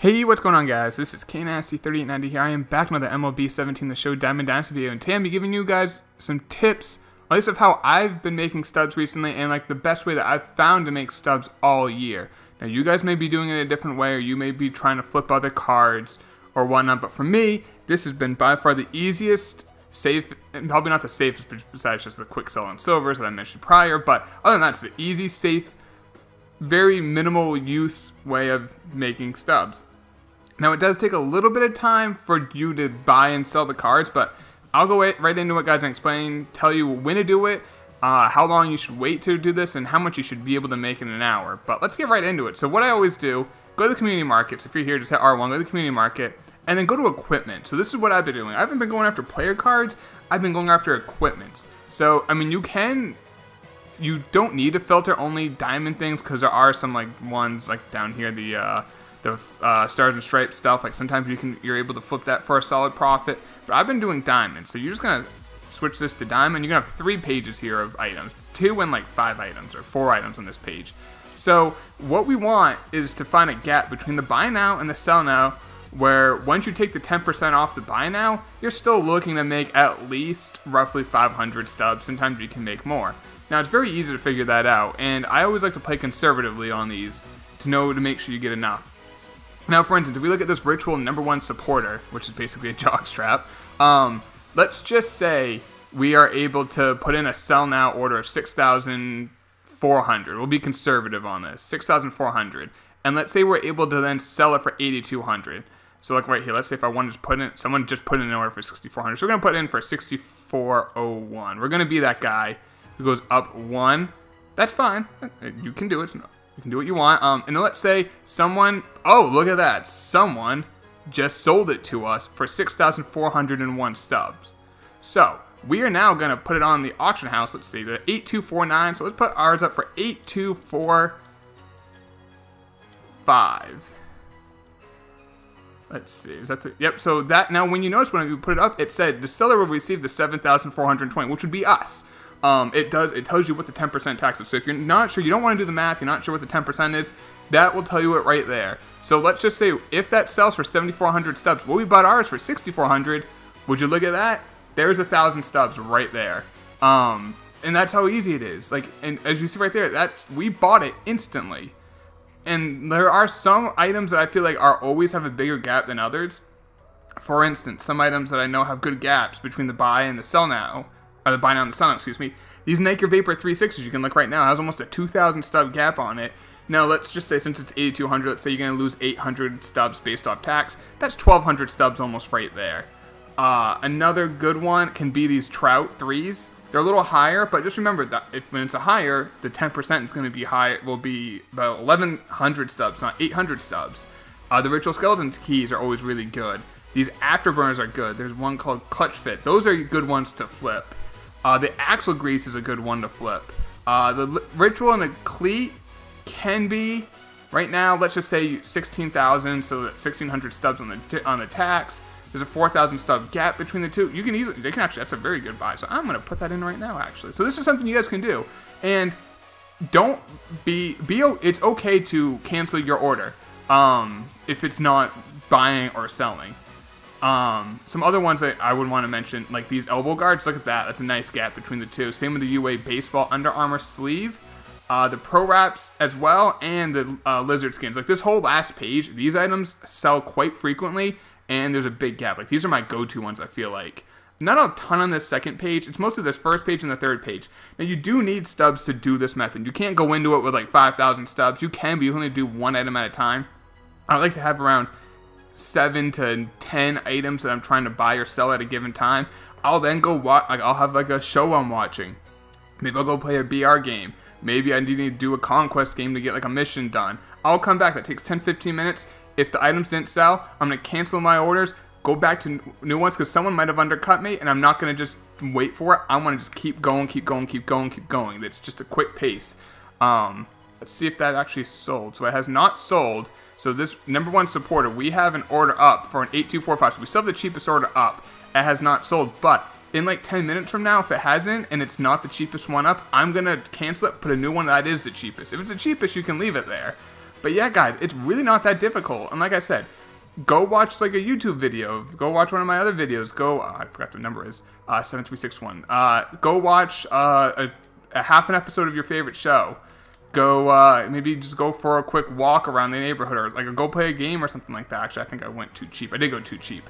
Hey, what's going on, guys? This is Dynasty 3890 here. I am back with another MLB 17 The Show Diamond Dynasty video, and today I'm giving you guys some tips, at least of how I've been making stubs recently, and like the best way that I've found to make stubs all year. Now, you guys may be doing it a different way, or you may be trying to flip other cards or whatnot, but for me, this has been by far the easiest, safe, and probably not the safest, besides just the quick sell on silvers that I mentioned prior, but other than that, it's the easy, safe, very minimal use way of making stubs. Now, it does take a little bit of time for you to buy and sell the cards, but I'll go right into it, guys, and explain, tell you when to do it, how long you should wait to do this, and how much you should be able to make in an hour. But let's get right into it. So what I always do, go to the community markets. If you're here, just hit R1, go to the community market, and then go to equipment. So this is what I've been doing. I haven't been going after player cards. I've been going after equipments. So, I mean, you don't need to filter only diamond things, because there are some like ones like down here, the stars and stripes stuff. Like sometimes you're able to flip that for a solid profit. But I've been doing diamond, so you're just gonna switch this to diamond. You're gonna have 3 pages here of items, 2 and like 5 items or 4 items on this page. So what we want is to find a gap between the buy now and the sell now, where once you take the 10% off the buy now, you're still looking to make at least roughly 500 stubs. Sometimes you can make more. Now, it's very easy to figure that out, and I always like to play conservatively on these to make sure you get enough. Now, for instance, if we look at this ritual #1 supporter, which is basically a jock strap, let's just say we are able to put in a sell now order of 6,400. We'll be conservative on this, 6,400. And let's say we're able to then sell it for 8,200. So like right here, let's say if I wanted to put in, someone just put in an order for 6,400. So we're going to put in for 6,401. We're going to be that guy who goes up 1. That's fine. You can do it. You can do what you want. And let's say someone, oh, look at that. Someone just sold it to us for 6,401 stubs. So we are now going to put it on the auction house. Let's see, the 8249. So let's put ours up for 8245. Let's see, is that the, yep, so that, now when you notice when we put it up, it said the seller will receive the 7,420, which would be us. It tells you what the 10% tax is. So if you're not sure, you don't want to do the math, you're not sure what the 10% is, that will tell you it right there. So let's just say if that sells for 7,400 stubs, well, we bought ours for 6,400. Would you look at that? There's 1,000 stubs right there. And that's how easy it is. Like, and as you see right there, we bought it instantly. And there are some items that I feel like always have a bigger gap than others. For instance, some items that I know have good gaps between the buy and the sell now. Or the buy now and the sell now, excuse me. These Nike Vapor 360s, you can look right now, has almost a 2,000 stub gap on it. Now, let's just say since it's 8,200, let's say you're going to lose 800 stubs based off tax. That's 1,200 stubs almost right there. Another good one can be these Trout 3s. They're a little higher, but just remember that when it's a higher, the 10% is going to be high. Will be about 1,100 stubs, not 800 stubs. The Ritual Skeleton keys are always really good. These Afterburners are good. There's one called Clutch Fit. Those are good ones to flip. The Axle Grease is a good one to flip. The Ritual and the Cleat can be, right now, let's just say 16,000, so that's 1,600 stubs on the tax. There's a 4,000 stub gap between the two. You can easily, that's a very good buy. So I'm going to put that in right now, actually. So this is something you guys can do. And don't it's okay to cancel your order if it's not buying or selling. Some other ones that I would want to mention, like these elbow guards, look at that. That's a nice gap between the two. Same with the UA baseball Under Armour sleeve. The Pro Wraps as well, and the lizard skins. Like this whole last page, these items sell quite frequently, and there's a big gap. Like these are my go-to ones, I feel like. Not a ton on this second page. It's mostly this first page and the third page. Now, you do need stubs to do this method. You can't go into it with like 5,000 stubs. You can, but you only do one item at a time. I like to have around 7 to 10 items that I'm trying to buy or sell at a given time. I'll then go watch, like I'll have like a show I'm watching. Maybe I'll go play a BR game. Maybe I need to do a conquest game to get like a mission done. I'll come back. That takes 10-15 minutes. If the items didn't sell, I'm going to cancel my orders, go back to new ones because someone might have undercut me, and I'm not going to just wait for it. I want to just keep going, keep going, keep going, keep going. It's just a quick pace. Let's see if that actually sold. So it has not sold. So this #1 supporter, we have an order up for an 8245. So we still have the cheapest order up. It has not sold, but in like 10 minutes from now, if it hasn't and it's not the cheapest one up, I'm going to cancel it, put a new one that is the cheapest. If it's the cheapest, you can leave it there. But yeah, guys, it's really not that difficult. And like I said, go watch like a YouTube video. Go watch one of my other videos. Go, I forgot the number is, 7361. Go watch a half an episode of your favorite show. Go, maybe just go for a quick walk around the neighborhood, or like go play a game or something like that. Actually, I think I went too cheap. I did go too cheap.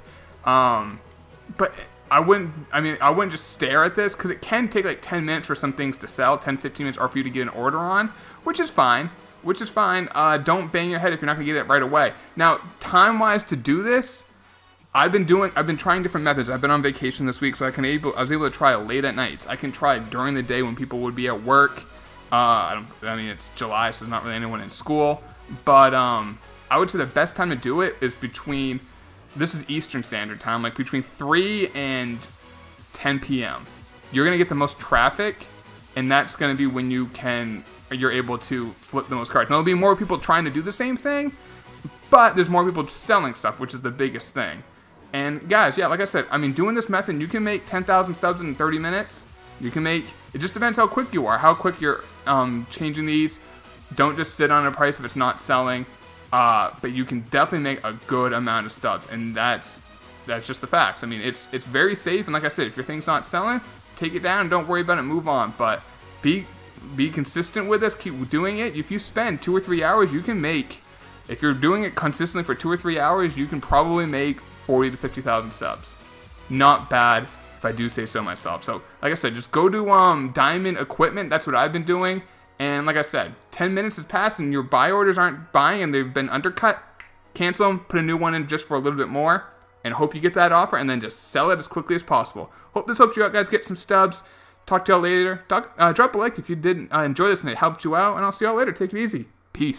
But I wouldn't just stare at this, because it can take like 10 minutes for some things to sell, 10, 15 minutes, or for you to get an order on, which is fine. Don't bang your head if you're not gonna get it right away. Now, time-wise to do this, I've been trying different methods. I've been on vacation this week, so I was able to try it late at nights. I can try it during the day when people would be at work. It's July, so there's not really anyone in school. But I would say the best time to do it is this is Eastern Standard Time, like between 3 and 10 p.m. You're gonna get the most traffic, and that's gonna be when you're able to flip the most cards. Now, there'll be more people trying to do the same thing, but there's more people selling stuff, which is the biggest thing. And guys, yeah, like I said, doing this method, you can make 10,000 subs in 30 minutes. It just depends how quick you are, how quick you're changing these. Don't just sit on a price if it's not selling. But you can definitely make a good amount of stubs, and that's just the facts. It's very safe, and like I said, if your thing's not selling, take it down, don't worry about it, move on. But be consistent with this, keep doing it. If you spend 2 or 3 hours, you can make, if you're doing it consistently for 2 or 3 hours, you can probably make 40 to 50,000 subs. Not bad, if I do say so myself. So like I said, just go to Diamond Equipment. That's what I've been doing. And like I said, 10 minutes has passed and your buy orders aren't buying and they've been undercut. Cancel them, put a new one in just for a little bit more, and hope you get that offer, and then just sell it as quickly as possible. Hope this helped you out, guys. Get some stubs. Talk to y'all later. Drop a like if you did enjoy this and it helped you out, and I'll see y'all later. Take it easy. Peace.